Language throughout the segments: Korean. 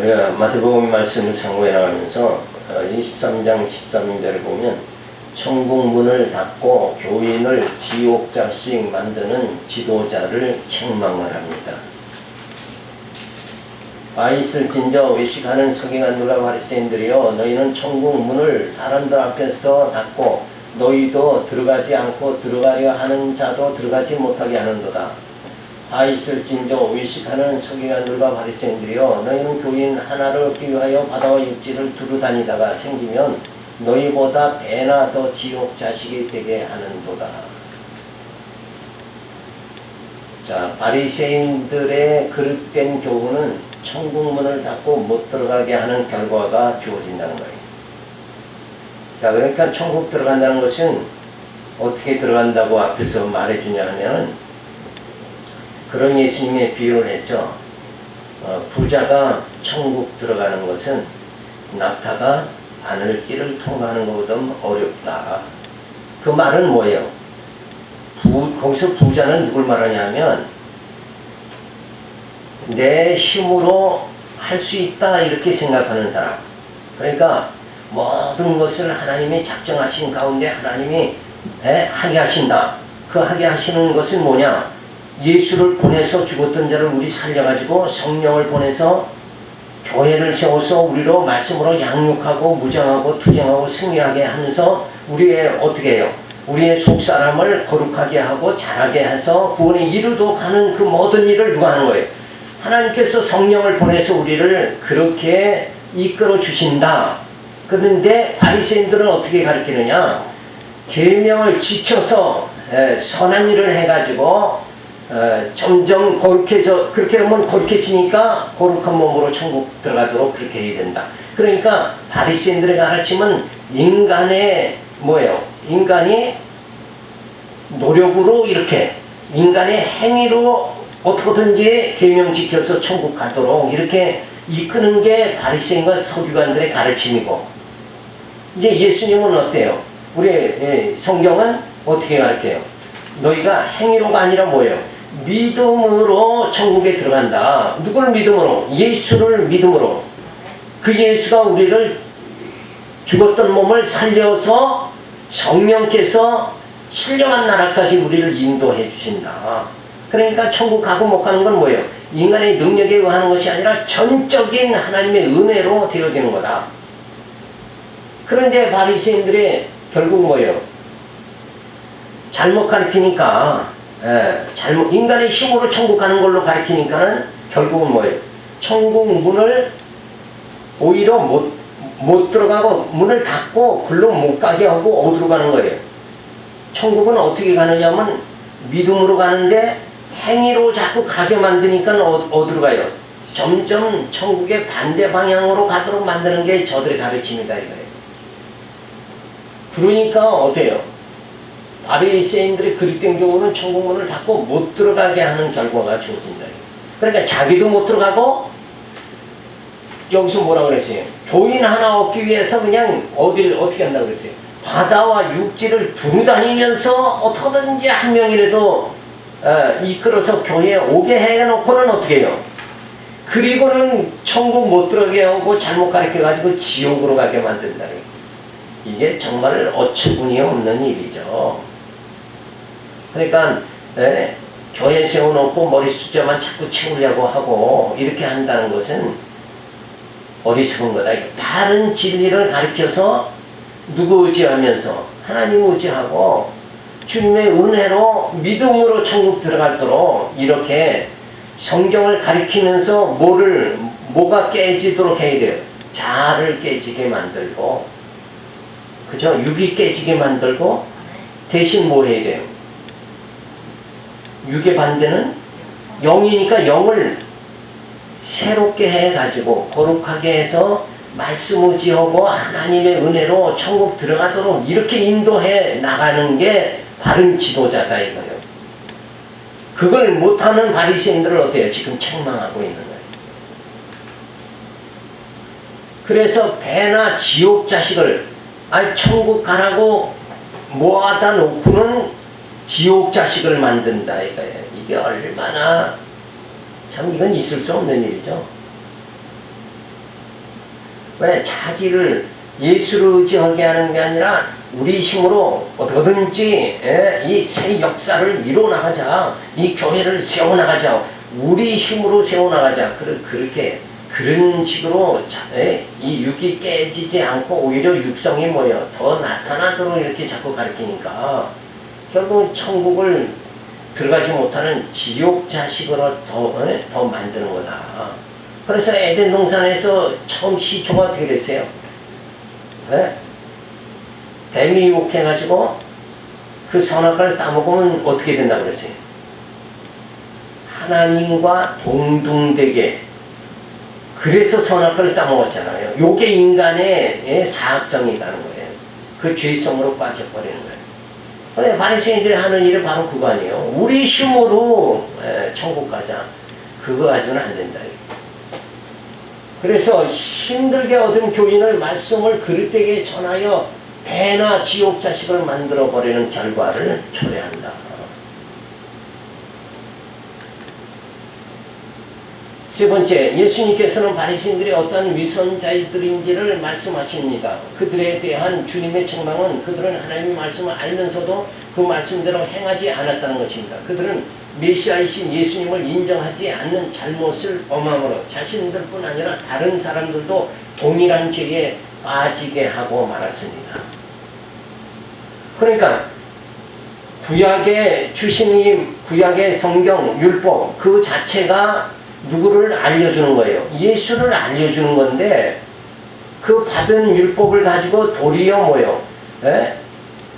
우리가 마태복음 말씀을 참고해 나가면서 23장 13절에 보면 천국문을 닫고 교인을 지옥자식 만드는 지도자를 책망을 합니다. 와 있을진저 외식하는 서기관들과 바리새인들이여, 너희는 천국문을 사람들 앞에서 닫고 너희도 들어가지 않고 들어가려 하는 자도 들어가지 못하게 하는도다. 와 있을진저 외식하는 서기관들과 바리새인들이여, 너희는 교인 하나를 얻기 위하여 바다와 육지를 두루 다니다가 생기면 너희보다 배나 더 지옥 자식이 되게 하는도다. 자, 바리새인들의 그릇된 교훈은 천국문을 닫고 못 들어가게 하는 결과가 주어진다는 거예요. 자, 그러니까 천국 들어간다는 것은 어떻게 들어간다고 앞에서 말해주냐 하면, 그런 예수님의 비유를 했죠. 부자가 천국 들어가는 것은 낙타가 바늘길을 통과하는 것보다 어렵다. 그 말은 뭐예요? 거기서 부자는 누굴 말하냐면, 내 힘으로 할 수 있다 이렇게 생각하는 사람. 그러니까 모든 것을 하나님이 작정하신 가운데 하나님이 하게 하신다. 그 하게 하시는 것은 뭐냐? 예수를 보내서 죽었던 자를 우리 살려가지고 성령을 보내서 교회를 세워서 우리로 말씀으로 양육하고 무장하고 투쟁하고 승리하게 하면서 우리의 어떻게 해요? 우리의 속사람을 거룩하게 하고 잘하게 해서 구원에 이르도록 하는 그 모든 일을 누가 하는 거예요? 하나님께서 성령을 보내서 우리를 그렇게 이끌어 주신다. 그런데 바리새인들은 어떻게 가르치느냐? 계명을 지켜서 선한 일을 해가지고 점점 거룩해져, 그렇게 하면 거룩해지니까 거룩한 몸으로 천국 들어가도록 그렇게 해야 된다. 그러니까 바리새인들의 가르침은 인간의 뭐예요? 인간이 노력으로 이렇게 인간의 행위로 어떻게든지 계명 지켜서 천국 가도록 이렇게 이끄는 게 바리새인과 서기관들의 가르침이고, 이제 예수님은 어때요? 우리 성경은 어떻게 가르쳐요? 너희가 행위로가 아니라 뭐예요? 믿음으로 천국에 들어간다. 누굴 믿음으로? 예수를 믿음으로. 그 예수가 우리를 죽었던 몸을 살려서 성령께서 신령한 나라까지 우리를 인도해 주신다. 그러니까 천국 가고 못 가는 건 뭐예요? 인간의 능력에 의하는 것이 아니라 전적인 하나님의 은혜로 되어지는 거다. 그런데 바리새인들이 결국 뭐예요? 잘못 가르치니까, 인간의 힘으로 천국 가는 걸로 가르치니까는 결국은 뭐예요? 천국 문을 오히려 못 들어가고 문을 닫고 글로 못 가게 하고 어디로 가는 거예요? 천국은 어떻게 가느냐면 믿음으로 가는데 행위로 자꾸 가게 만드니까 어디로 가요? 점점 천국의 반대 방향으로 가도록 만드는 게 저들의 가르침이다 이거예요. 그러니까 어때요? 바리새인들의 그릇된 경우는 천국문을 닫고 못 들어가게 하는 결과가 주어진다. 그러니까 자기도 못 들어가고, 여기서 뭐라고 그랬어요? 교인 하나 얻기 위해서 그냥 어떻게 한다고 그랬어요? 바다와 육지를 두루 다니면서 어떻게든지 한 명이라도 이끌어서 교회에 오게 해놓고는 어떻게 해요? 그리고는 천국 못 들어가게 하고 잘못 가르쳐가지고 지옥으로 가게 만든다. 이게 정말 어처구니 없는 일이죠. 그러니까 교회 세워놓고 머리 숫자만 자꾸 채우려고 하고 이렇게 한다는 것은 어리석은 거다. 바른 진리를 가르쳐서 누구 의지하면서 하나님 의지하고 주님의 은혜로 믿음으로 천국 들어가도록 이렇게 성경을 가르치면서 뭐가 깨지도록 해야 돼요? 자아를 깨지게 만들고, 그죠? 육이 깨지게 만들고, 대신 뭐 해야 돼요? 육의 반대는 영이니까 영을 새롭게 해가지고 거룩하게 해서 말씀 의지하고 하나님의 은혜로 천국 들어가도록 이렇게 인도해 나가는 게 바른 지도자다 이거예요. 그걸 못하는 바리새인들을 어때요? 지금 책망하고 있는 거예요. 그래서 배나 지옥 자식을 천국 가라고 모아다 놓고는 지옥 자식을 만든다 이거예요. 이게 얼마나 참 이건 있을 수 없는 일이죠. 왜 자기를 예수를 의지하게 하는 게 아니라 우리 힘으로 어떻게든지 이 새 역사를 이뤄나가자. 이 교회를 세워나가자. 우리 힘으로 세워나가자. 그렇게 그런 식으로 이 육이 깨지지 않고 오히려 육성이 뭐예요? 더 나타나도록 이렇게 자꾸 가르치니까 결국 천국을 들어가지 못하는 지옥 자식으로 더 만드는 거다. 그래서 에덴 동산에서 처음 시초가 어떻게 됐어요? 뱀이 유혹해가지고 그 선악과를 따먹으면 어떻게 된다고 그랬어요? 하나님과 동등되게. 그래서 선악과를 따먹었잖아요. 요게 인간의 사악성이라는 거예요. 그 죄성으로 빠져버리는 거예요. 바리새인들이 하는 일이 바로 그거 아니에요. 우리 힘으로 천국 가자. 그거 가지고는 안 된다. 그래서 힘들게 얻은 교인을 말씀을 그릇되게 전하여 배나 지옥 자식을 만들어버리는 결과를 초래한다. 세 번째, 예수님께서는 바리새인들이 어떤 위선자들인지를 말씀하십니다. 그들에 대한 주님의 책망은 그들은 하나님의 말씀을 알면서도 그 말씀대로 행하지 않았다는 것입니다. 그들은 메시아이신 예수님을 인정하지 않는 잘못을 범함으로 자신들뿐 아니라 다른 사람들도 동일한 죄에 빠지게 하고 말았습니다. 그러니까 구약의 주신님, 구약의 성경, 율법 그 자체가 누구를 알려주는 거예요? 예수를 알려주는 건데 그 받은 율법을 가지고 도리어 뭐예요?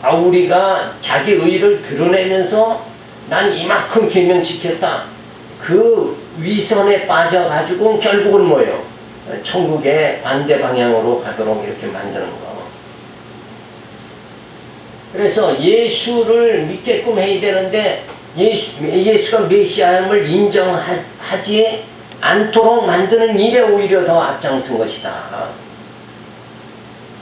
우리가 자기 의를 드러내면서 난 이만큼 계명 지켰다. 그 위선에 빠져가지고 결국은 뭐예요? 천국의 반대 방향으로 가도록 이렇게 만드는 거. 그래서 예수를 믿게끔 해야 되는데 예수가 메시아임을 인정하지 않도록 만드는 일에 오히려 더 앞장선 것이다.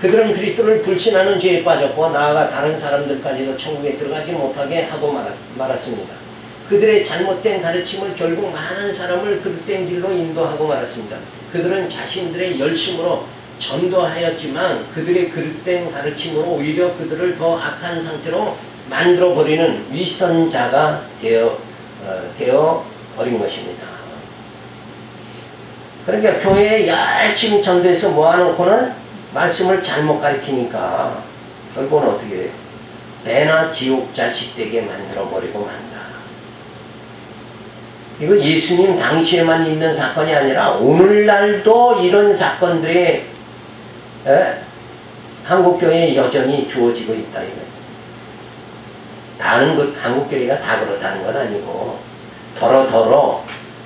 그들은 그리스도를 불신하는 죄에 빠졌고 나아가 다른 사람들까지도 천국에 들어가지 못하게 하고 말았습니다. 그들의 잘못된 가르침을 결국 많은 사람을 그릇된 길로 인도하고 말았습니다. 그들은 자신들의 열심으로 전도하였지만 그들의 그릇된 가르침으로 오히려 그들을 더 악한 상태로 만들어버리는 위선자가 되어 버린 것입니다. 그러니까 교회에 열심히 전도해서 모아놓고는 말씀을 잘못 가르치니까 결국은 어떻게 돼요? 배나 지옥 자식 되게 만들어버리고 만다. 이거 예수님 당시에만 있는 사건이 아니라 오늘날도 이런 사건들이 한국교회에 여전히 주어지고 있다. 이거예요. 다른 한국교회가 다 그렇다는 건 아니고 더러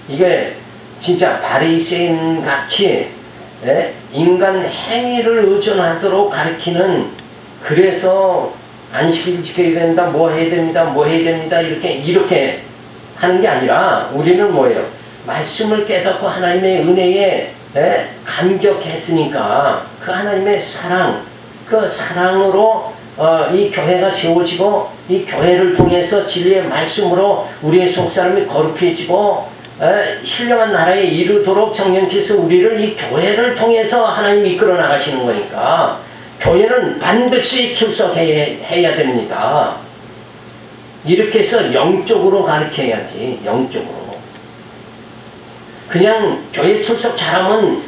이게 진짜 바리새인 같이 인간 행위를 의존하도록 가르치는, 그래서 안식일 지켜야 된다, 뭐 해야 됩니다 이렇게 하는 게 아니라 우리는 뭐예요? 말씀을 깨닫고 하나님의 은혜에 감격했으니까 그 하나님의 사랑, 그 사랑으로 이 교회가 세워지고 이 교회를 통해서 진리의 말씀으로 우리의 속사람이 거룩해지고 신령한 나라에 이르도록 성령께서 우리를 이 교회를 통해서 하나님이 이끌어 나가시는 거니까 교회는 반드시 출석해야 됩니다. 이렇게 해서 영적으로 가르쳐야지. 영적으로. 그냥 교회 출석 잘하면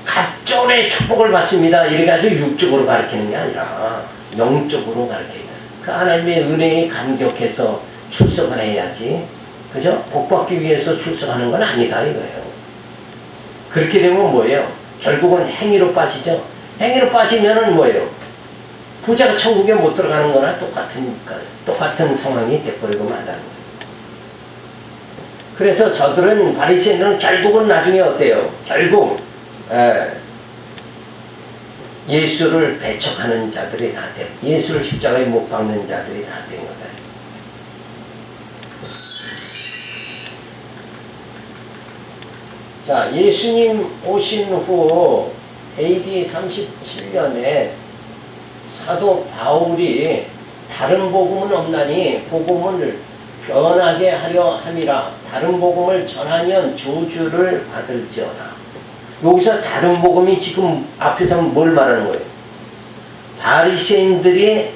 갑절의 축복을 받습니다. 이래가지고 육적으로 가르치는 게 아니라 영적으로 가르쳐야 돼. 그 하나님의 은혜에 감격해서 출석을 해야지. 그죠? 복받기 위해서 출석하는 건 아니다 이거예요. 그렇게 되면 뭐예요? 결국은 행위로 빠지죠. 행위로 빠지면은 뭐예요? 부자가 천국에 못 들어가는 거나 똑같은 상황이 돼버리고 만다는 거예요. 그래서 저들은, 바리새인들은 결국은 나중에 어때요? 결국 예수를 배척하는 자들이 다 돼. 예수를 십자가에 못 박는 자들이 다 된 거다. 자, 예수님 오신 후 AD 37년에 사도 바울이 다른 복음은 없나니 복음을 변하게 하려 함이라. 다른 복음을 전하면 저주를 받을지어다. 여기서 다른 복음이 지금 앞에서 뭘 말하는 거예요? 바리새인들이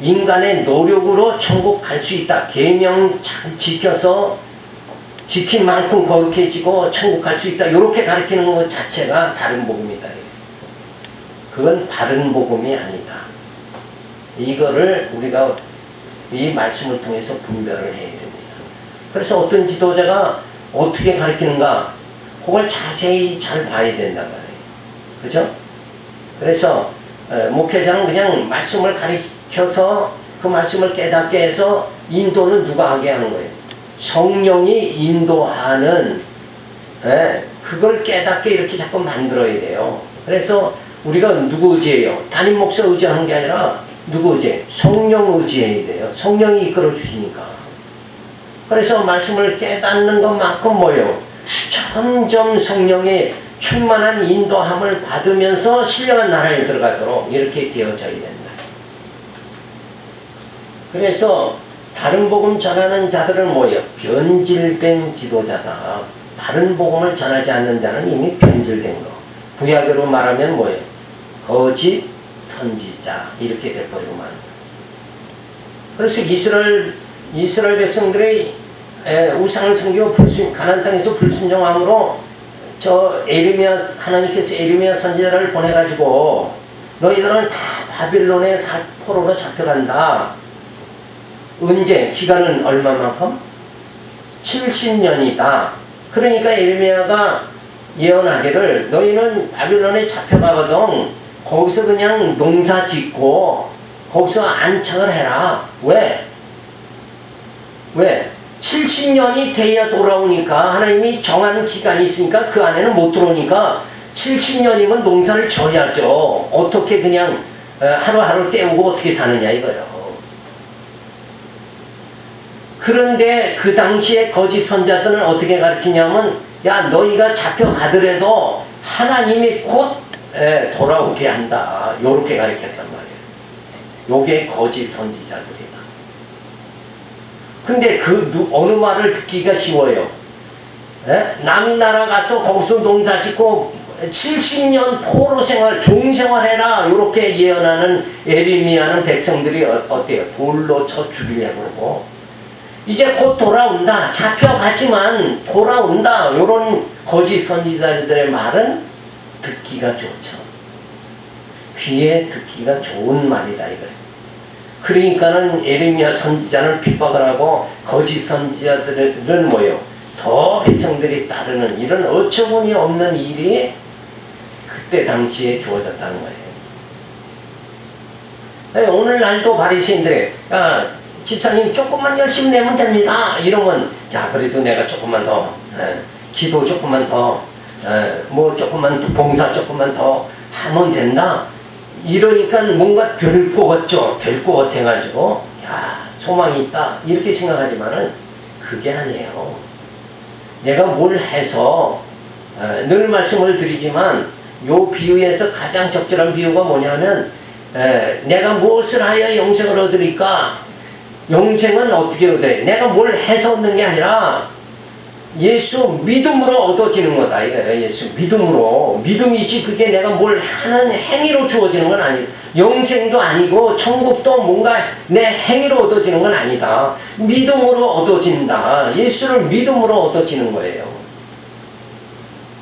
인간의 노력으로 천국 갈 수 있다. 계명 잘 지켜서 지킨 만큼 거룩해지고 천국 갈 수 있다. 이렇게 가르치는 것 자체가 다른 복음이다. 그건 바른 복음이 아니다. 이거를 우리가 이 말씀을 통해서 분별을 해야 됩니다. 그래서 어떤 지도자가 어떻게 가르치는가 그걸 자세히 잘 봐야 된단 말이에요. 그죠? 그래서 목회자는 그냥 말씀을 가르쳐서 그 말씀을 깨닫게 해서 인도는 누가 하게 하는 거예요? 성령이 인도하는 그걸 깨닫게 이렇게 자꾸 만들어야 돼요. 그래서 우리가 누구 의지해요? 담임 목사 의지하는 게 아니라 누구 의지? 성령 의지해야 돼요. 성령이 이끌어 주시니까. 그래서 말씀을 깨닫는 것만큼 뭐예요? 점점 성령의 충만한 인도함을 받으면서 신령한 나라에 들어가도록 이렇게 되어져야 된다. 그래서 다른 복음 전하는 자들은 뭐예요? 변질된 지도자다. 바른 복음을 전하지 않는 자는 이미 변질된 거. 구약으로 말하면 뭐예요? 거짓 선지자 이렇게 돼버리고 만. 그래서 이스라엘 백성들의 우상을 섬기고 가나안 땅에서 불순종함으로 저 하나님께서 에르미야 선지자를 보내가지고 너희들은 다 바빌론에 다 포로로 잡혀간다. 언제? 기간은 얼마만큼? 70년이다. 그러니까 에르미야가 예언하기를 너희는 바빌론에 잡혀가거든 거기서 그냥 농사 짓고 거기서 안착을 해라. 왜? 70년이 돼야 돌아오니까 하나님이 정한 기간이 있으니까 그 안에는 못 들어오니까 70년이면 농사를 져야죠. 어떻게 그냥 하루하루 때우고 어떻게 사느냐 이거예요. 그런데 그 당시에 거짓 선자들은 어떻게 가르치냐면 야 너희가 잡혀가더라도 하나님이 곧 돌아오게 한다. 요렇게 가르쳤단 말이에요. 요게 거짓 선지자들이다. 근데 어느 말을 듣기가 쉬워요. 남의 나라 가서 거기서 농사 짓고 70년 포로 생활, 종생활 해라. 요렇게 예언하는 에르미야는 백성들이 어때요? 돌로 쳐 죽이려고 그러고 이제 곧 돌아온다. 잡혀가지만 돌아온다. 요런 거짓 선지자들의 말은 듣기가 좋죠. 귀에 듣기가 좋은 말이다 이거예요. 그러니까는 에르미야 선지자는 핍박을 하고 거짓 선지자들은 뭐예요? 더 백성들이 따르는 이런 어처구니 없는 일이 그때 당시에 주어졌다는 거예요. 오늘날도 바리새인들이 야 집사님 조금만 열심히 내면 됩니다. 이러면 야 그래도 내가 조금만 더 기도 조금만 더 뭐 조금만 더 봉사 조금만 더 하면 된다. 이러니까 뭔가 될 것 같죠. 될 것 같아가지고 야 소망이 있다 이렇게 생각하지만은 그게 아니에요. 내가 뭘 해서 늘 말씀을 드리지만 요 비유에서 가장 적절한 비유가 뭐냐면 내가 무엇을 하여 영생을 얻으리까? 영생은 어떻게 얻어요? 내가 뭘 해서 얻는 게 아니라 예수 믿음으로 얻어지는 거다 이거예요. 예수 믿음으로. 믿음이지 그게 내가 뭘 하는 행위로 주어지는 건 아니다. 영생도 아니고 천국도 뭔가 내 행위로 얻어지는 건 아니다. 믿음으로 얻어진다. 예수를 믿음으로 얻어지는 거예요.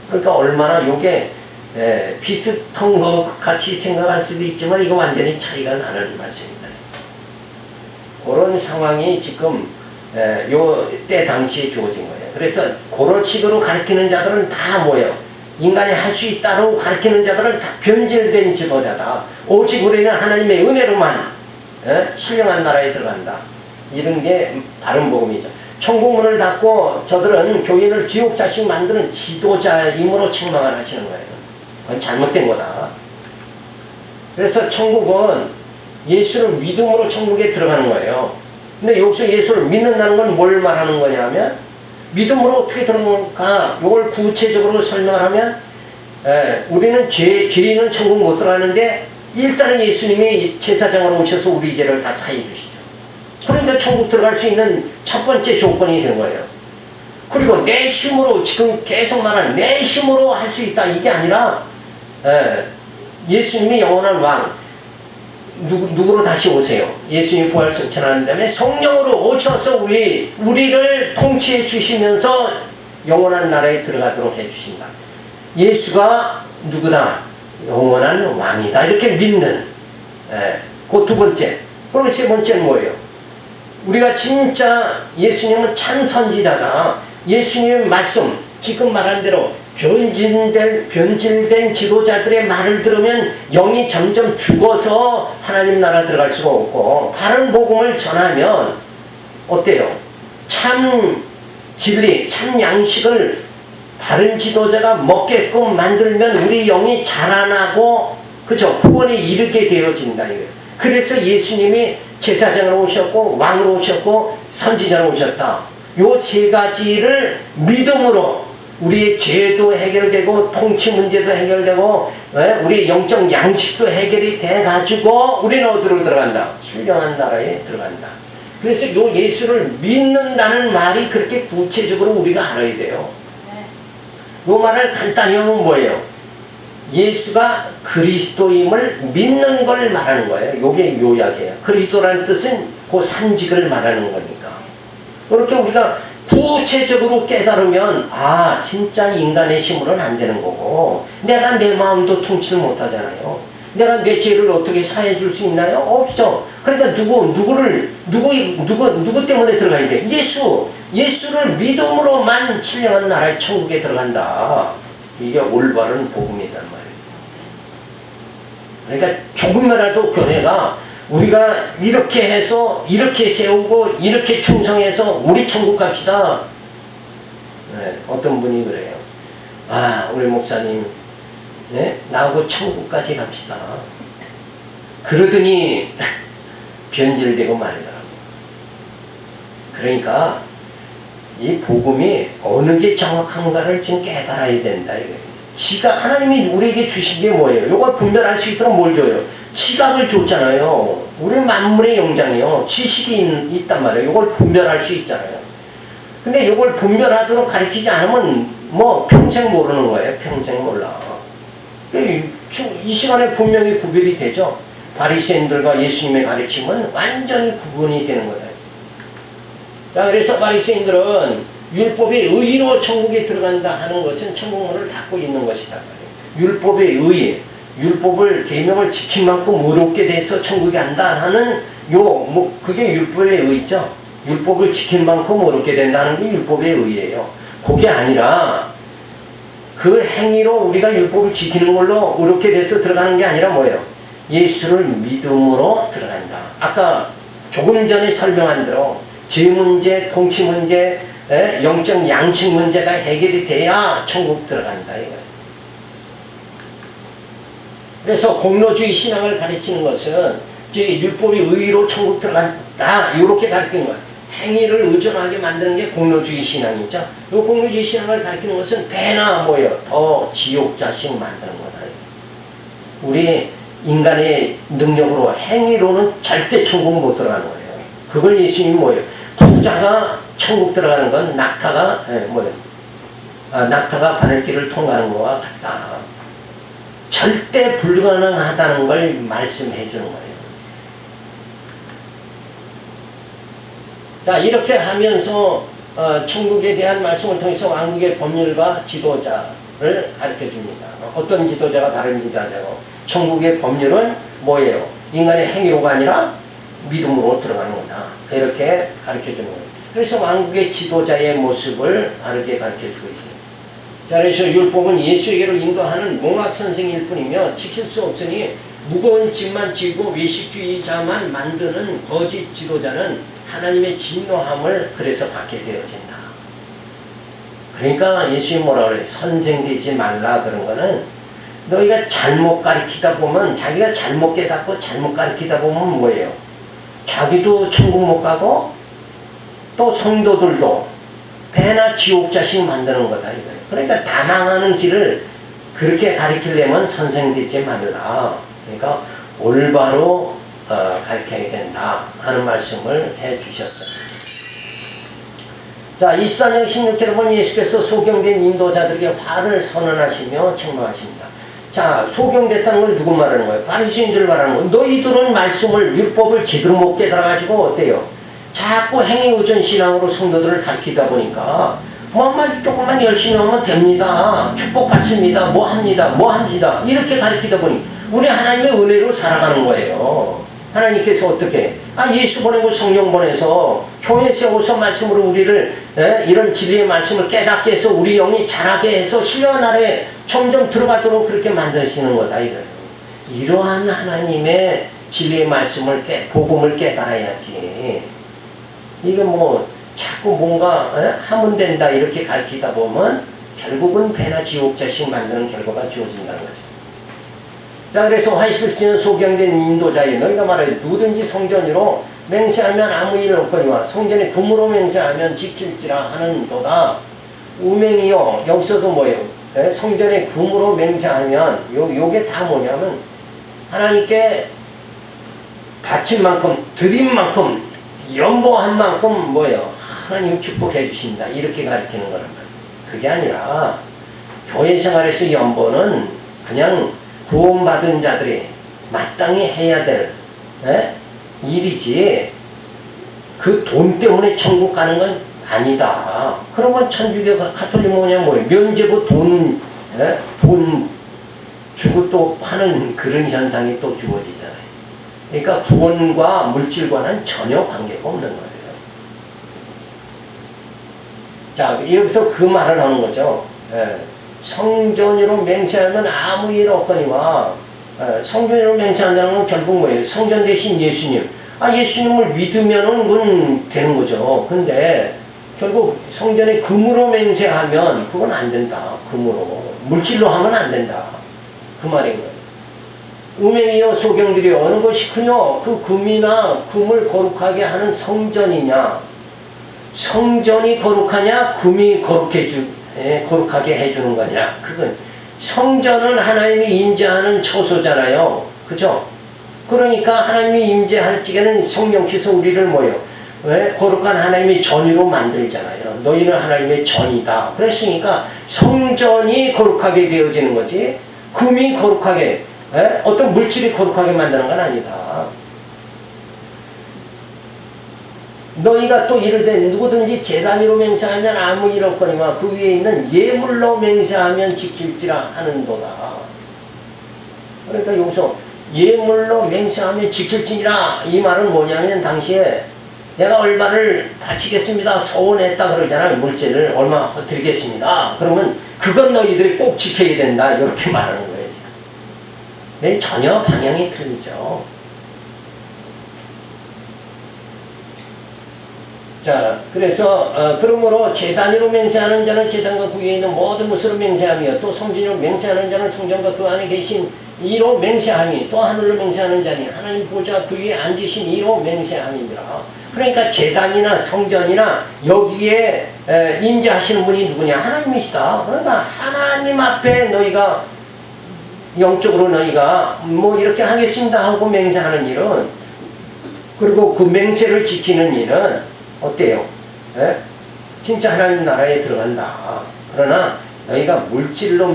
그러니까 얼마나 요게 비슷한 것 같이 생각할 수도 있지만 이거 완전히 차이가 나는 말씀입니다. 그런 상황이 지금 요 때 당시에 주어진 거예요. 그래서 그런 식으로 가르치는 자들은 다 뭐예요? 인간이 할 수 있다고 가르치는 자들은 다 변질된 지도자다. 오직 우리는 하나님의 은혜로만 신령한 나라에 들어간다. 이런 게 바른 복음이죠. 천국문을 닫고 저들은 교인을 지옥자식 만드는 지도자임으로 책망을 하시는 거예요. 그건 잘못된 거다. 그래서 천국은 예수를 믿음으로 천국에 들어가는 거예요. 근데 여기서 예수를 믿는다는 건 뭘 말하는 거냐면 믿음으로 어떻게 들어가는가 이걸 구체적으로 설명하면 우리는 죄인은 천국 못 들어가는데 일단은 예수님이 제사장으로 오셔서 우리 죄를 다 사해 주시죠. 그러니까 천국 들어갈 수 있는 첫 번째 조건이 된 거예요. 그리고 내 힘으로, 지금 계속 말한 내 힘으로 할 수 있다 이게 아니라 예수님이 영원한 왕, 누구로 다시 오세요? 예수님이 부활 승천하는 다음에 성령으로 오셔서 우리를 통치해 주시면서 영원한 나라에 들어가도록 해 주신다. 예수가 누구다? 영원한 왕이다. 이렇게 믿는. 그 두 번째. 그리고 세 번째는 뭐예요? 우리가 진짜 예수님은 참 선지자다. 예수님의 말씀, 지금 말한 대로 변질된 지도자들의 말을 들으면 영이 점점 죽어서 하나님 나라 들어갈 수가 없고, 바른 복음을 전하면 어때요? 참 진리, 참 양식을 바른 지도자가 먹게끔 만들면 우리 영이 자라나고, 그죠? 구원에 이르게 되어진다 이거예요. 그래서 예수님이 제사장으로 오셨고, 왕으로 오셨고, 선지자로 오셨다. 요 세 가지를 믿음으로 우리의 죄도 해결되고, 통치 문제도 해결되고, 우리의 영적 양식도 해결이 돼가지고 우리는 어디로 들어간다? 신령한 나라에 들어간다. 그래서 요 예수를 믿는다는 말이 그렇게 구체적으로 우리가 알아야 돼요. 요 말을 간단히 하면 뭐예요? 예수가 그리스도임을 믿는 걸 말하는 거예요. 요게 요약이에요. 그리스도라는 뜻은 그 산직을 말하는 거니까. 그렇게 우리가 구체적으로 깨달으면, 아, 진짜 인간의 힘으로는 안 되는 거고, 내가 내 마음도 통치를 못 하잖아요. 내가 내 죄를 어떻게 사해 줄 수 있나요? 없죠. 그러니까 누구 때문에 들어가야 돼? 예수를 믿음으로만 신령한 나라의 천국에 들어간다. 이게 올바른 복음이란 말이에요. 그러니까 조금이라도 교회가 우리가 이렇게 해서, 이렇게 세우고, 이렇게 충성해서 우리 천국 갑시다. 어떤 분이 그래요. 아, 우리 목사님, 나하고 천국까지 갑시다. 그러더니 변질되고 말더라고. 그러니까 이 복음이 어느 게 정확한가를 지금 깨달아야 된다 이거예요. 하나님이 우리에게 주신 게 뭐예요? 이걸 분별할 수 있도록 뭘 줘요? 지각을 줬잖아요. 우리 만물의 영장이요. 지식이 있단 말이에요. 이걸 분별할 수 있잖아요. 근데 이걸 분별하도록 가르치지 않으면 뭐 평생 모르는 거예요. 평생 몰라. 이 시간에 분명히 구별이 되죠. 바리새인들과 예수님의 가르침은 완전히 구분이 되는 거다. 자, 그래서 바리새인들은 율법의 의로 천국에 들어간다 하는 것은 천국문을 닫고 있는 것이다. 율법의 의, 율법을 계명을 지킨 만큼 의롭게 돼서 천국에 간다 하는 그게 율법의 의죠. 율법을 지킨 만큼 의롭게 된다는 게 율법의 의예요. 그게 아니라 그 행위로 우리가 율법을 지키는 걸로 의롭게 돼서 들어가는 게 아니라 뭐예요? 예수를 믿음으로 들어간다. 아까 조금 전에 설명한 대로 죄 문제, 통치 문제, 영적 양식 문제가 해결이 돼야 천국 들어간다 이거예요. 그래서 공로주의 신앙을 가르치는 것은 율법이 의로 천국 들어간다 이렇게 가르치는 거예요. 행위를 의존하게 만드는 게 공로주의 신앙이죠. 이 공로주의 신앙을 가르치는 것은 배나 뭐예요? 더 지옥 자식 만드는 거다. 우리 인간의 능력으로, 행위로는 절대 천국 못 들어가는 거예요. 그걸 예수님이 뭐예요? 부자가 천국 들어가는 건 낙타가 낙타가 바늘길을 통과하는 것과 같다. 절대 불가능하다는 걸 말씀해 주는 거예요. 자, 이렇게 하면서 천국에 대한 말씀을 통해서 왕국의 법률과 지도자를 가르쳐 줍니다. 어떤 지도자가 다른 지도자고, 천국의 법률은 뭐예요? 인간의 행위로가 아니라 믿음으로 들어가는 거다. 이렇게 가르쳐 주는 거예요. 그래서 왕국의 지도자의 모습을 바르게 가르쳐 주고 있어요. 자, 그래서 율법은 예수에게로 인도하는 몽합선생일 뿐이며 지킬 수 없으니 무거운 짐만 지고 외식주의자만 만드는 거짓 지도자는 하나님의 진노함을 그래서 받게 되어진다. 그러니까 예수님이 뭐라 그래요? 선생되지 말라 그런 거는 너희가 잘못 가르치다 보면, 자기가 잘못 깨닫고 잘못 가르치다 보면 뭐예요? 자기도 천국 못 가고 또 성도들도 배나 지옥 자식 만드는 거다 이거예요. 그러니까 다 망하는 길을 그렇게 가르치려면 선생되지 말라. 그러니까 올바로 가르쳐야 된다 하는 말씀을 해 주셨어요. 자, 24장 16절에 보면 예수께서 소경된 인도자들에게 화를 선언하시며 책망하십니다. 자, 소경됐다는 걸 누구 말하는 거예요? 바리새인들 말하는 거예요. 너희들은 말씀을, 율법을 제대로 못 깨달아가지고 어때요? 자꾸 행위의존 신앙으로 성도들을 가르치다 보니까 뭐만 조금만 열심히 하면 됩니다. 축복받습니다. 뭐 합니다. 이렇게 가르치다 보니 우리 하나님의 은혜로 살아가는 거예요. 하나님께서 어떻게? 예수 보내고 성령 보내서 교회 세워서 말씀으로 우리를 이런 진리의 말씀을 깨닫게 해서 우리 영이 자라게 해서 신령 아래 점점 들어가도록 그렇게 만드시는 거다 이거예요. 이러한 하나님의 진리의 말씀을 복음을 깨달아야지. 이게 뭐 자꾸 뭔가 하면 된다 이렇게 가르치다 보면 결국은 배나 지옥 자식 만드는 결과가 주어진다는 거죠. 자, 그래서 화 있을지는 소경된 인도자여 너희가 말하여 누구든지 성전으로 맹세하면 아무 일 없거니와 성전에 금으로 맹세하면 지킬지라 하는도다. 우맹이요. 여기서도 뭐예요? 성전에 금으로 맹세하면 요게 다 뭐냐면 하나님께 바친 만큼 드린 만큼 연보한 만큼 뭐예요? 하나님 축복해 주신다. 이렇게 가르치는 거란 말이에요. 그게 아니라 교회 생활에서 연보는 그냥 구원받은 자들이 마땅히 해야 될 일이지 그 돈 때문에 천국 가는 건 아니다. 그러면 천주교 가톨릭 뭐냐 뭐예요? 면제부 돈 주고 또 파는 그런 현상이 또 주어지잖아요. 그러니까 구원과 물질과는 전혀 관계가 없는 거예요. 자, 여기서 그 말을 하는 거죠. 성전으로 맹세하면 아무 일 없거니와 성전으로 맹세한다는 건 결국 뭐예요? 성전 대신 예수님. 예수님을 믿으면은 그건 되는 거죠. 근데 결국 성전에 금으로 맹세하면 그건 안 된다. 금으로. 물질로 하면 안 된다. 그 말인 거예요. 우매이여 소경들이여 어느 것이 크뇨? 그 금이나 금을 거룩하게 하는 성전이냐? 성전이 거룩하냐? 금이 거룩하게 해주는 거냐? 그건 성전은 하나님이 임재하는 처소잖아요. 그죠? 그러니까 하나님이 임재할 적에는 성령께서 우리를 뭐요? 거룩한 하나님의 전위로 만들잖아요. 너희는 하나님의 전이다. 그랬으니까 성전이 거룩하게 되어지는 거지. 금이 거룩하게, 어떤 물질이 거룩하게 만드는 건 아니다. 너희가 또 이르되 누구든지 제단위로 맹세하면 아무 일 없거니와 그 위에 있는 예물로 맹세하면 지킬지라 하는도다. 그러니까 여기서 예물로 맹세하면 지킬지니라 이 말은 뭐냐면 당시에 내가 얼마를 바치겠습니다. 서원했다 그러잖아요. 물질을 얼마 드리겠습니다. 그러면 그건 너희들이 꼭 지켜야 된다. 이렇게 말하는 거예요. 전혀 방향이 틀리죠. 자, 그래서 그러므로 제단위로 맹세하는 자는 제단과 그 위에 있는 모든 것으로 맹세하며 또 성전으로 맹세하는 자는 성전과 그 안에 계신 이로 맹세하니 또 하늘로 맹세하는 자니 하나님 보좌 그 위에 앉으신 이로 맹세함이니라. 그러니까 제단이나 성전이나 여기에 임재하시는 분이 누구냐? 하나님이시다. 그러니까 하나님 앞에 너희가 영적으로 너희가 뭐 이렇게 하겠습니다 하고 맹세하는 일은, 그리고 그 맹세를 지키는 일은 어때요? 진짜 하나님 나라에 들어간다. 그러나 너희가 물질로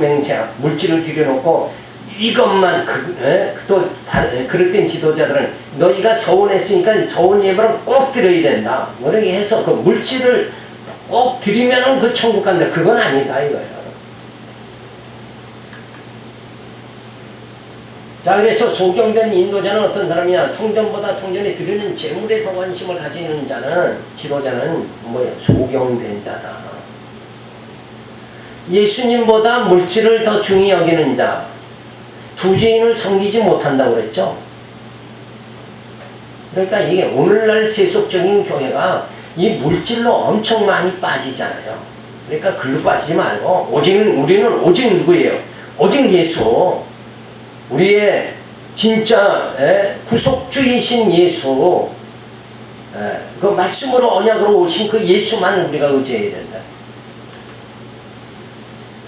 물질을 들여놓고 이것만 또 그릇된 지도자들은 너희가 서원했으니까 서원 예물을 꼭 드려야 된다. 그렇게 해서 그 물질을 꼭 드리면은 그 천국 간다. 그건 아니다 이거예요. 자, 그래서 소경된 인도자는 어떤 사람이야? 성전보다 성전에 드리는 재물에 더 관심을 가지는 자는, 지도자는 뭐야? 소경된 자다. 예수님보다 물질을 더 중히 여기는 자, 주지인을 섬기지 못한다고 그랬죠. 그러니까 이게 오늘날 세속적인 교회가 이 물질로 엄청 많이 빠지잖아요. 그러니까 글로 빠지지 말고 우리는 오직 누구예요? 오직 예수. 우리의 진짜 구속주이신 예수, 그 말씀으로 언약으로 오신 그 예수만 우리가 의지해야 된다.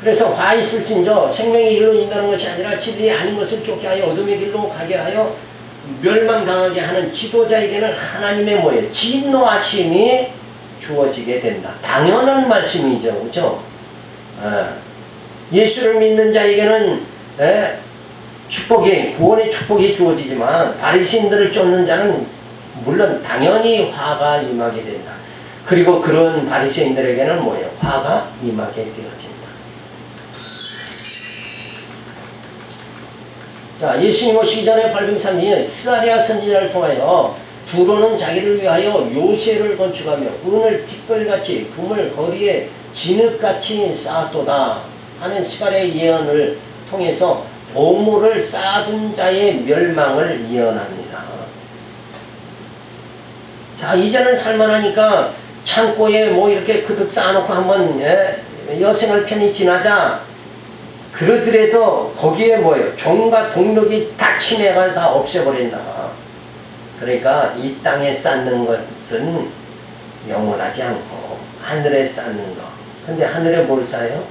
그래서 화 있을진저 생명의 길로 인다는 것이 아니라 진리의 아닌 것을 쫓게 하여 어둠의 길로 가게 하여 멸망당하게 하는 지도자에게는 하나님의 뭐예요? 진노하심이 주어지게 된다. 당연한 말씀이죠. 그죠? 예수를 믿는 자에게는 축복이, 구원의 축복이 주어지지만 바리새인들을 쫓는 자는 물론 당연히 화가 임하게 된다. 그리고 그런 바리새인들에게는 뭐예요? 화가 임하게 되어진다. 자, 예수님 오시기 전에 803년에 스가랴 선지자를 통하여 두로는 자기를 위하여 요새를 건축하며 은을 티끌같이 금을 거리에 진흙같이 쌓았도다 하는 스가랴의 예언을 통해서 보물을 쌓아둔 자의 멸망을 예언합니다. 자, 이제는 살만하니까 창고에 뭐 이렇게 그득 쌓아놓고 한번 여생을 편히 지나자. 그러더라도 거기에 뭐예요? 종과 동력이 다 침해가 다 없애버린다. 그러니까 이 땅에 쌓는 것은 영원하지 않고 하늘에 쌓는 거. 근데 하늘에 뭘 쌓아요?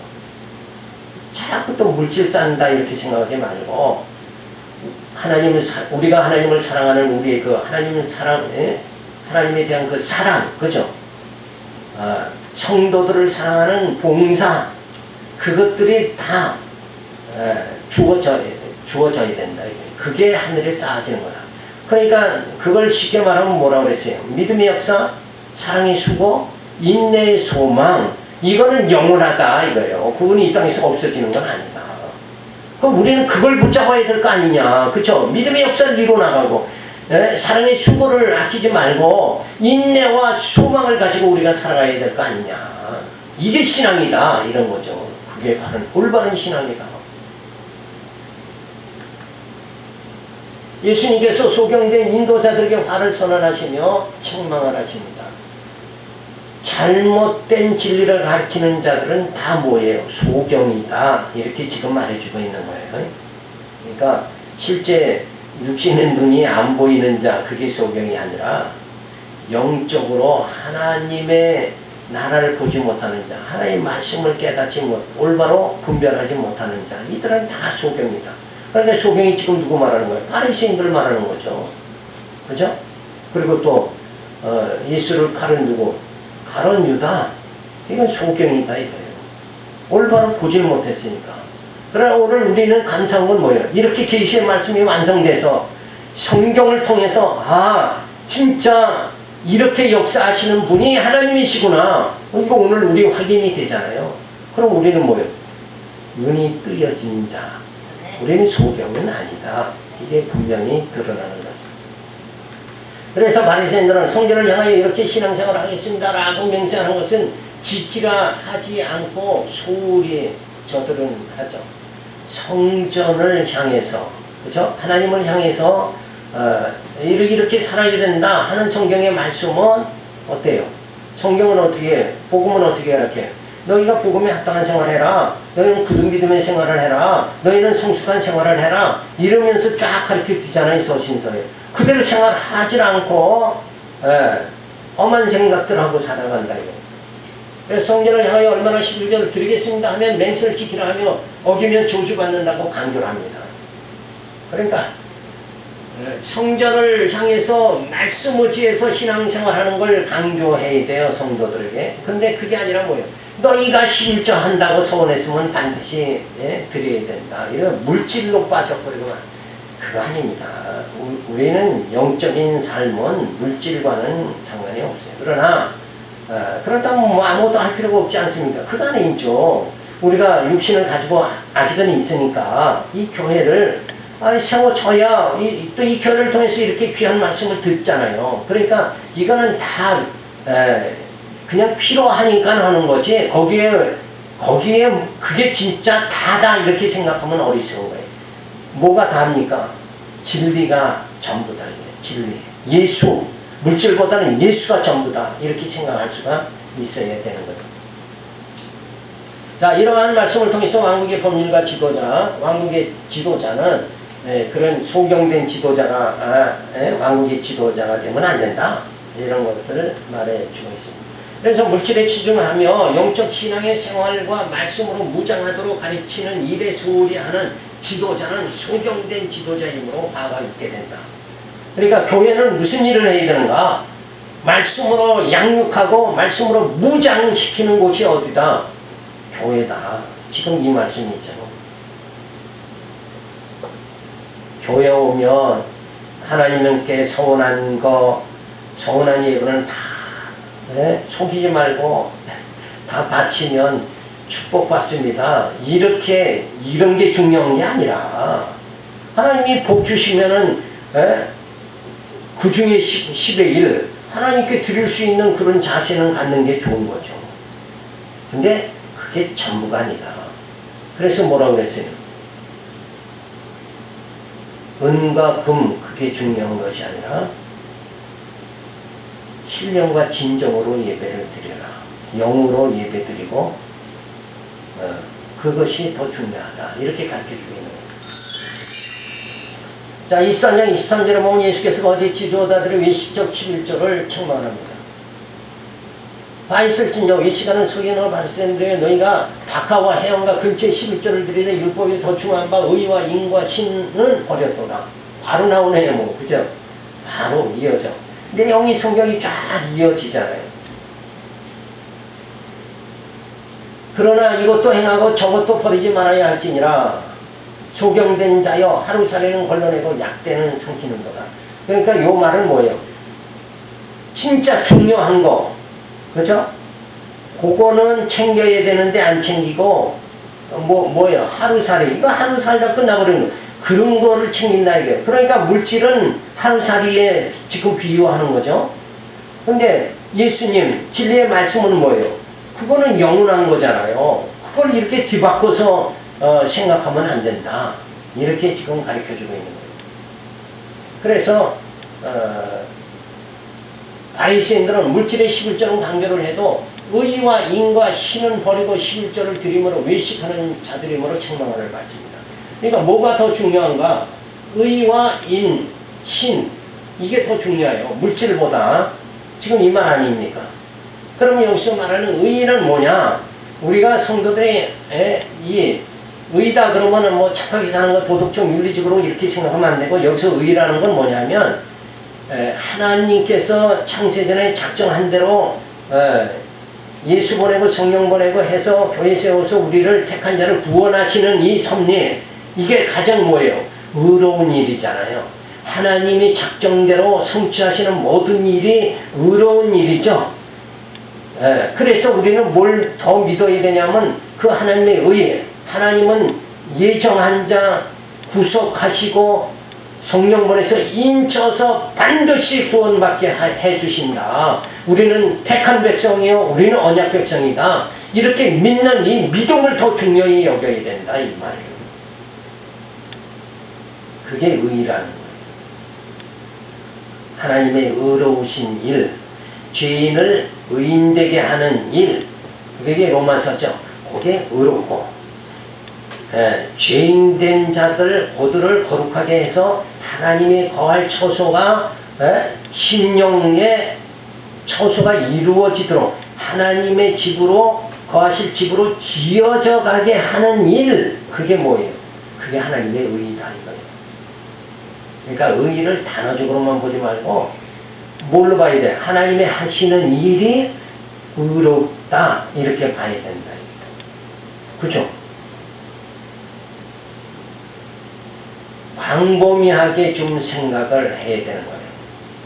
자꾸 또 물질 쌓는다 이렇게 생각하지 말고 우리가 하나님을 사랑하는 우리의 그 하나님의 사랑, 하나님에 대한 그 사랑, 그죠? 성도들을 사랑하는 봉사, 그것들이 다 주어져야 된다. 그게 하늘에 쌓아지는 거다. 그러니까 그걸 쉽게 말하면 뭐라고 그랬어요? 믿음의 역사, 사랑의 수고, 인내의 소망, 이거는 영원하다 이거예요. 그건 이 땅에서 없어지는 건 아니다. 그럼 우리는 그걸 붙잡아야 될 거 아니냐. 그쵸? 믿음의 역사를 이루어나가고 사랑의 수고를 아끼지 말고 인내와 소망을 가지고 우리가 살아가야 될 거 아니냐. 이게 신앙이다 이런 거죠. 그게 바로 올바른 신앙이다. 예수님께서 소경된 인도자들에게 화를 선언하시며 책망을 하십니다. 잘못된 진리를 가르치는 자들은 다 뭐예요? 소경이다. 이렇게 지금 말해주고 있는 거예요. 그러니까 실제 육신의 눈이 안 보이는 자, 그게 소경이 아니라 영적으로 하나님의 나라를 보지 못하는 자, 하나님의 말씀을 깨닫지 못, 올바로 분별하지 못하는 자, 이들은 다 소경이다. 그러니까 소경이 지금 누구 말하는 거예요? 바리새인들 말하는 거죠. 그죠? 그리고 또 예수를 팔은 누구? 가룟 유다. 이건 소경이다 이거예요. 올바로 보질 못했으니까. 그러나 오늘 우리는 감사한 건 뭐예요? 이렇게 계시의 말씀이 완성돼서 성경을 통해서 진짜 이렇게 역사하시는 분이 하나님이시구나. 이거 오늘 우리 확인이 되잖아요. 그럼 우리는 뭐예요? 눈이 뜨여진 자. 우리는 소경은 아니다. 이게 분명히 드러나는 거죠. 그래서 바리새인들은 성전을 향하여 이렇게 신앙생활을 하겠습니다라고 맹세하는 것은 지키라 하지 않고 소홀히 저들은 하죠. 성전을 향해서, 그죠? 하나님을 향해서 이렇게 살아야 된다 하는 성경의 말씀은 어때요? 성경은 어떻게, 복음은 어떻게 이렇게? 너희가 복음에 합당한 생활을 해라. 너희는 굳은 믿음의 생활을 해라. 너희는 성숙한 생활을 해라. 이러면서 쫙 가르쳐 주잖아요, 서신서에. 그대로 생활하지 않고 엄한 생각들 하고 살아간다 이거. 그래서 성전을 향하여 얼마나 11절을 드리겠습니다 하면 맹세를 지키라 하며 어기면 저주받는다고 강조를 합니다. 그러니까 성전을 향해서 말씀 의지해서 신앙생활하는 걸 강조해야 돼요, 성도들에게. 근데 그게 아니라 뭐예요? 너희가 11조 한다고 소원했으면 반드시 드려야 된다. 이런 물질로 빠져버리고만. 그거 아닙니다. 우리는 영적인 삶은 물질과는 상관이 없어요. 그러나 그렇다면 뭐 아무것도 할 필요가 없지 않습니까? 그거 아니죠. 우리가 육신을 가지고 아직은 있으니까 이 교회를 세워쳐야 또 이 교회를 통해서 이렇게 귀한 말씀을 듣잖아요. 그러니까 이거는 다 그냥 필요하니까 하는 거지 거기에 그게 진짜 다다 이렇게 생각하면 어리석은 거예요. 뭐가 다입니까? 진리가 전부다. 진리. 예수. 물질보다는 예수가 전부다. 이렇게 생각할 수가 있어야 되는 거죠. 자, 이러한 말씀을 통해서 왕국의 법률가 지도자, 왕국의 지도자는 그런 소경된 지도자가 왕국의 지도자가 되면 안 된다. 이런 것을 말해주고 있습니다. 그래서 물질에 치중하며 영적 신앙의 생활과 말씀으로 무장하도록 가르치는 일에 소홀히 하는 지도자는 소경된 지도자이므로 화가 있게 된다. 그러니까 교회는 무슨 일을 해야 되는가? 말씀으로 양육하고 말씀으로 무장시키는 곳이 어디다? 교회다. 지금 이 말씀이 있잖아. 교회 오면 하나님께 서운한 거, 서운한 예물은 다 속이지 말고 다 바치면 축복받습니다. 이런 게 중요한 게 아니라 하나님이 복 주시면은 그 중에 10의 1 하나님께 드릴 수 있는 그런 자세는 갖는 게 좋은 거죠. 근데 그게 전부가 아니다. 그래서 뭐라고 그랬어요? 은과 금 그게 중요한 것이 아니라 신령과 진정으로 예배를 드려라. 영으로 예배 드리고 그것이 더 중요하다. 이렇게 가르쳐주고 있는 거예요. 자, 23장 23절에 보면 예수께서 거짓 지도자들의 외식적 11조를 책망합니다. 봐 있을진저 외식하는 서기관과 바리새인들에게 너희가 박하와 해영과 근처에 11조를 드리되 율법이 더 중요한 바 의와 인과 신은 버렸도다. 바로 나오네요. 뭐 그죠? 바로 이어져. 내용이 성경이 쫙 이어지잖아요. 그러나 이것도 행하고 저것도 버리지 말아야 할지니라. 소경된 자여 하루살이는 걸러내고 약대는 삼키는 거다. 그러니까 요 말은 뭐예요? 진짜 중요한 거, 그죠? 그거는 챙겨야 되는데 안 챙기고 뭐예요? 하루살이. 이거 하루살다 끝나버리는 거. 그런 거를 챙긴다 이게. 그러니까 물질은 하루살이에 지금 비유하는 거죠. 근데 예수님 진리의 말씀은 뭐예요? 그거는 영원한 거잖아요. 그걸 이렇게 뒤바꿔서 생각하면 안 된다. 이렇게 지금 가르쳐주고 있는 거예요. 그래서 바리새인들은 물질의 11조는 강조를 해도 의와 인과 신은 버리고 11조를 드림으로 외식하는 자들임으로 책망을 받습니다. 그러니까 뭐가 더 중요한가? 의와 인, 신 이게 더 중요해요. 물질보다. 지금 이 말 아닙니까? 그럼 여기서 말하는 의는 뭐냐? 우리가 성도들이 이 의다 그러면은 뭐 착하게 사는 거 도덕적 윤리적으로 이렇게 생각하면 안 되고 여기서 의라는 건 뭐냐면 하나님께서 창세전에 작정한 대로 예수 보내고 성령 보내고 해서 교회 세워서 우리를 택한 자를 구원하시는 이 섭리 이게 가장 뭐예요? 의로운 일이잖아요. 하나님이 작정대로 성취하시는 모든 일이 의로운 일이죠. 그래서 우리는 뭘 더 믿어야 되냐면 그 하나님의 의, 하나님은 예정한 자 구속하시고 성령 보내서 인쳐서 반드시 구원받게 해주신다. 우리는 택한 백성이요 우리는 언약 백성이다. 이렇게 믿는 이 믿음을 더 중요히 여겨야 된다 이 말이에요. 그게 의라는 거예요. 하나님의 의로우신 일, 죄인을 의인되게 하는 일, 그게 로마서죠. 그게 의롭고 죄인된 자들 고들을 거룩하게 해서 하나님의 거할 처소가 심령의 처소가 이루어지도록 하나님의 집으로 거하실 집으로 지어져 가게 하는 일, 그게 뭐예요? 그게 하나님의 의이다 이거예요. 그러니까 의의를 단어적으로만 보지 말고 뭘로 봐야 돼? 하나님의 하시는 일이 의롭다 이렇게 봐야 된다. 그죠? 광범위하게 좀 생각을 해야 되는 거예요.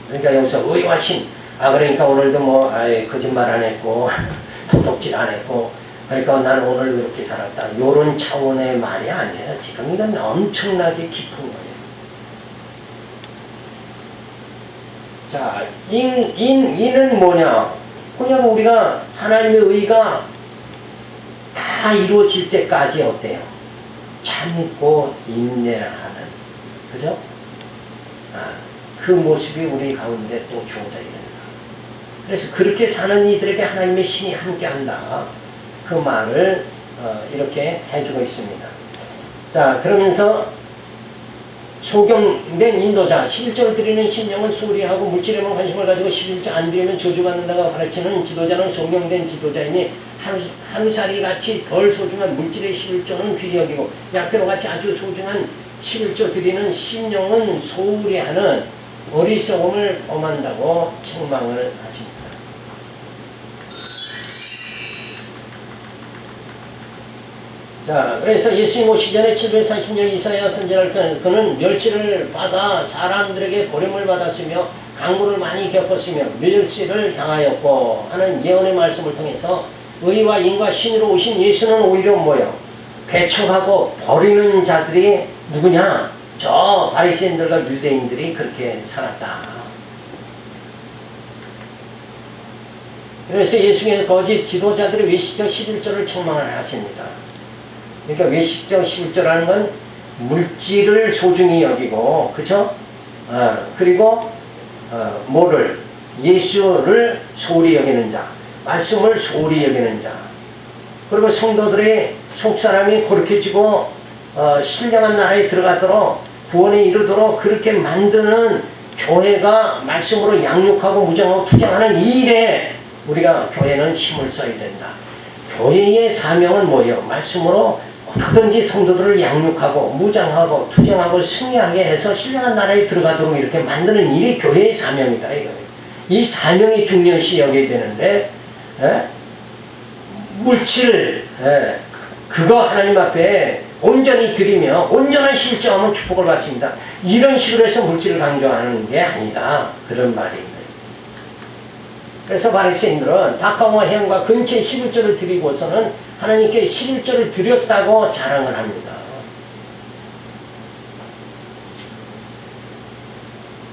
그러니까 여기서 의와 신, 그러니까 오늘도 뭐 거짓말 안 했고 도둑질 안 했고 그러니까 나는 오늘 이렇게 살았다. 이런 차원의 말이 아니에요. 지금 이건 엄청나게 깊은 거예요. 자, 인은 뭐냐? 그냥 우리가 하나님의 의가 다 이루어질 때까지 어때요? 참고 인내하는, 그죠? 그 모습이 우리 가운데 또 주어져야 된다. 그래서 그렇게 사는 이들에게 하나님의 신이 함께한다. 그 말을 이렇게 해주고 있습니다. 자, 그러면서 소경된 인도자 11조를 드리는 심령은 소리하고 물질에만 관심을 가지고 11조 안 드리면 저주받는다고 가르치는 지도자는 소경된 지도자이니 하루살이 같이 덜 소중한 물질의 11조는 귀히 여기고 약대로 같이 아주 소중한 11조 드리는 심령은 소홀히 하는 어리석음을 범한다고 책망을 하십니다. 자, 그래서 예수님 오시기 전에 740년 이사야 선지자를 통해 그는 멸시를 받아 사람들에게 버림을 받았으며 강물을 많이 겪었으며 멸시를 당하였고 하는 예언의 말씀을 통해서 의와 인과 신으로 오신 예수는 오히려 뭐예요? 배척하고 버리는 자들이 누구냐? 저 바리새인들과 유대인들이 그렇게 살았다. 그래서 예수님의 거짓 지도자들이 외식적 11조를 책망을 하십니다. 그러니까 외식적 11조라는 건 물질을 소중히 여기고, 그쵸? 그리고 뭐를? 예수를 소홀히 여기는 자, 말씀을 소홀히 여기는 자, 그리고 성도들의 속사람이 거룩해지고 신령한 나라에 들어가도록 구원에 이르도록 그렇게 만드는 교회가 말씀으로 양육하고 무장하고 투쟁하는 이 일에 우리가 교회는 힘을 써야 된다. 교회의 사명은 뭐예요? 말씀으로 어떻게든지 성도들을 양육하고 무장하고 투쟁하고 승리하게 해서 신령한 나라에 들어가도록 이렇게 만드는 일이 교회의 사명이다. 이 사명이 중요시 여겨야 되는데 물질 그거 하나님 앞에 온전히 드리며 온전한 실정하면 축복을 받습니다. 이런 식으로 해서 물질을 강조하는 게 아니다. 그런 말입니다. 그래서 바리새인들은 박하와 햄과 근처에 11조를 드리고서는 하나님께 11조를 드렸다고 자랑을 합니다.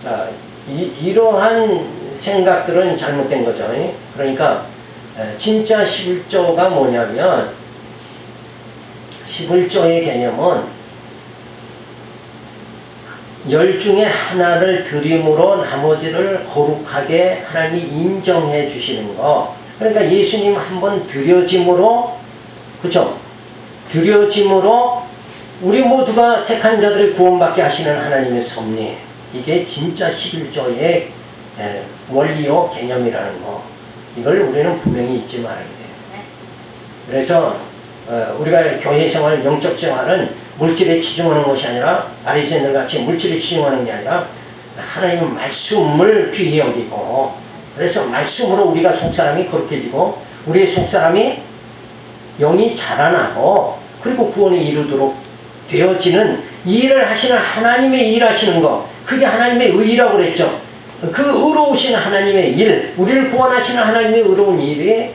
자, 이러한 생각들은 잘못된 거죠. 그러니까 진짜 11조가 뭐냐면 11조의 개념은 10 중에 하나를 드림으로 나머지를 거룩하게 하나님이 인정해 주시는 거. 그러니까 예수님 한번 드려짐으로, 그쵸? 드려짐으로 우리 모두가 택한 자들을 구원받게 하시는 하나님의 섭리. 이게 진짜 11조의 원리요 개념이라는 거. 이걸 우리는 분명히 잊지 말아야 돼요. 그래서 우리가 교회 생활, 영적 생활은 물질에 치중하는 것이 아니라 바리새인들 같이 물질에 치중하는 게 아니라 하나님의 말씀을 귀히 여기고, 그래서 말씀으로 우리가 속사람이 거룩해지고 우리의 속사람이 영이 자라나고 그리고 구원에 이르도록 되어지는 일을 하시는 하나님의 일 하시는 거, 그게 하나님의 의라고 그랬죠. 그 의로우신 하나님의 일, 우리를 구원하시는 하나님의 의로운 일이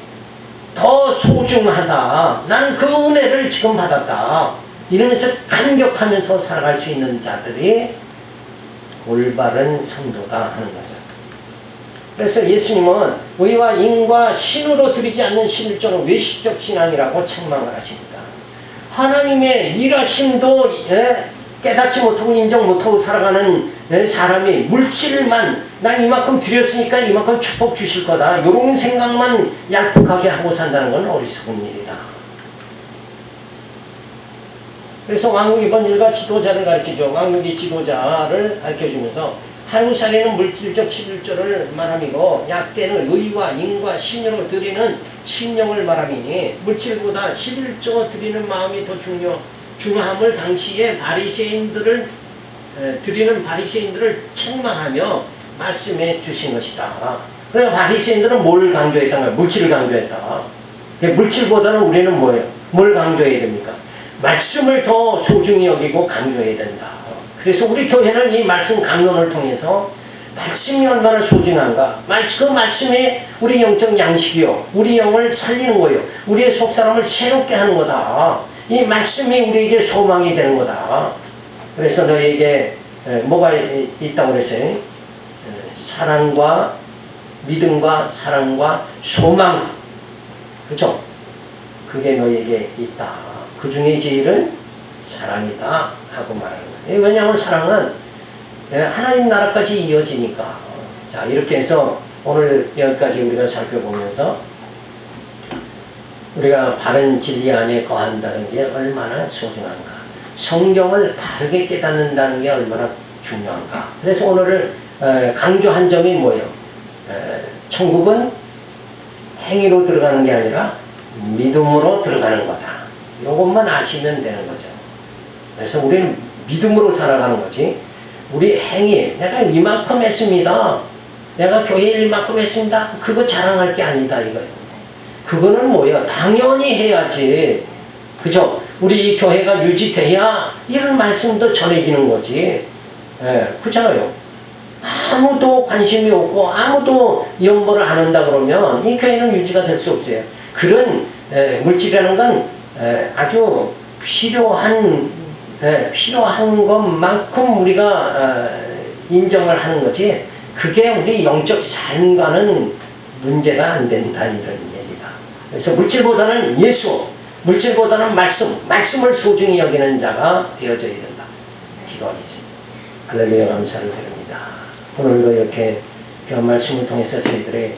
더 소중하다. 나는 그 은혜를 지금 받았다. 이러면서 감격하면서 살아갈 수 있는 자들이 올바른 성도다 하는 거죠. 그래서 예수님은 의와 인과 신으로 드리지 않는 11조는 외식적 신앙이라고 책망을 하십니다. 하나님의 일하심도 깨닫지 못하고 인정 못하고 살아가는 사람이 물질만 난 이만큼 드렸으니까 이만큼 축복 주실 거다, 이런 생각만 얄팍하게 하고 산다는 건 어리석은 일이다. 그래서 왕국이 번일과 지도자를 가르치죠. 왕국의 지도자를 가르쳐주면서 하루살이는 물질적 11조를 말함이고 약대는 의와 인과 신으로 드리는 신령을 말함이니 물질보다 11조 드리는 마음이 더 중요함을 당시에 바리새인들을 드리는 바리새인들을 책망하며 말씀해 주신 것이다. 그래서 바리새인들은 뭘 강조했던 거예요? 물질을 강조했다. 물질보다는 우리는 뭐예요? 뭘 강조해야 됩니까? 말씀을 더 소중히 여기고 강조해야 된다. 그래서 우리 교회는 이 말씀 강론을 통해서 말씀이 얼마나 소중한가, 그 말씀이 우리 영적 양식이요, 우리 영을 살리는 거예요, 우리의 속사람을 새롭게 하는 거다. 이 말씀이 우리에게 소망이 되는 거다. 그래서 너에게 뭐가 있다고 그랬어요? 사랑과 믿음과 사랑과 소망, 그렇죠? 그게 너에게 있다. 그 중에 제일은 사랑이다 하고 말하는 거예요. 왜냐하면 사랑은 하나님 나라까지 이어지니까. 자, 이렇게 해서 오늘 여기까지 우리가 살펴보면서 우리가 바른 진리 안에 거한다는 게 얼마나 소중한가, 성경을 바르게 깨닫는다는 게 얼마나 중요한가. 그래서 오늘을 강조한 점이 뭐예요? 천국은 행위로 들어가는 게 아니라 믿음으로 들어가는 거다. 이것만 아시면 되는 거죠. 그래서 우리는 믿음으로 살아가는 거지, 우리 행위, 내가 이만큼 했습니다. 내가 교회 이만큼 했습니다. 그거 자랑할 게 아니다 이거예요. 그거는 뭐야? 당연히 해야지. 그죠? 우리 이 교회가 유지돼야 이런 말씀도 전해지는 거지. 예, 그렇잖아요. 아무도 관심이 없고 아무도 연보를 안 한다 그러면 이 교회는 유지가 될 수 없어요. 그런 물질이라는 건 아주 필요한 것만큼 우리가 인정을 하는 거지. 그게 우리 영적 삶과는 문제가 안 된다 이런 얘기다. 그래서 물질보다는 예수, 물질보다는 말씀을 소중히 여기는 자가 되어져야 된다. 기도하겠습니다. 할렐루야 감사를 드립니다. 오늘도 이렇게 귀한 말씀을 통해서 저희들의